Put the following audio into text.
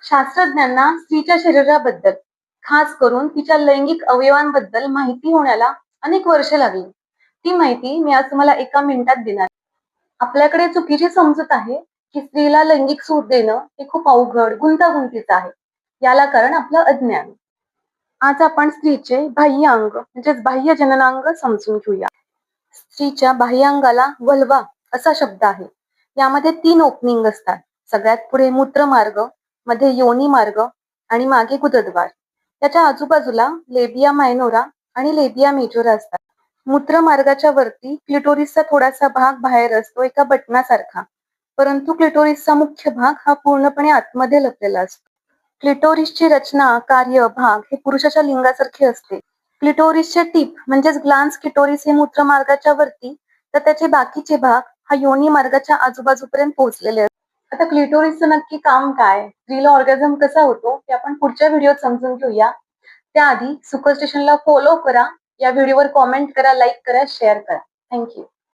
शास्त्रज्ञांना स्त्रीच्या शरीराबद्दल, खास करून तिच्या लैंगिक अवयवांबद्दल माहिती होण्याला अनेक वर्षे लागली. ती माहिती मी आज तुम्हाला एका मिनिटात देणार. आपल्याकडे चुकीची समजूत आहे की स्त्रीला लैंगिक सूट देणं हे खूप अवघड, गुंतागुंतीचं आहे. याला कारण आपलं अज्ञान. आज आपण स्त्रीचे बाह्य अंग म्हणजेच बाह्य जननांग समजून घेऊया. स्त्रीच्या बाह्यांगाला वल्वा असा शब्द आहे. यामध्ये 3 ओपनिंग असतात. सगळ्यात पुढे मूत्रमार्ग, मध्ये योनी मार्ग आणि मागे गुदद्वार. त्याच्या आजूबाजूला लेबिया मायनोरा आणि लेबिया मेजोरा असतात. मूत्रमार्गाच्या वरती क्लिटोरिसचा थोडासा भाग बाहेर असतो एका बटनासारखा. परंतु क्लिटोरिसचा मुख्य भाग हा पूर्णपणे आतमध्ये लपलेला असतो. क्लिटोरिसची रचना, कार्य, भाग हे पुरुषाच्या लिंगासारखे असते. क्लिटोरिसचे टिप म्हणजेच ग्लान्स क्लिटोरिस हे मूत्रमार्गाच्या वरती, तर त्याचे बाकीचे भाग हा योनी मार्गाच्या आजूबाजूपर्यंत पोहोचलेले असतात. आता क्लिटोरिसचं नक्की काम काय, स्त्रीला ऑर्गॅझम कसा होतो हे आपण पुढच्या व्हिडिओत समजून घेऊया. त्याआधी सुपर स्टेशनला फॉलो करा, या व्हिडिओवर कॉमेंट करा, लाईक करा, शेअर करा. थँक्यू.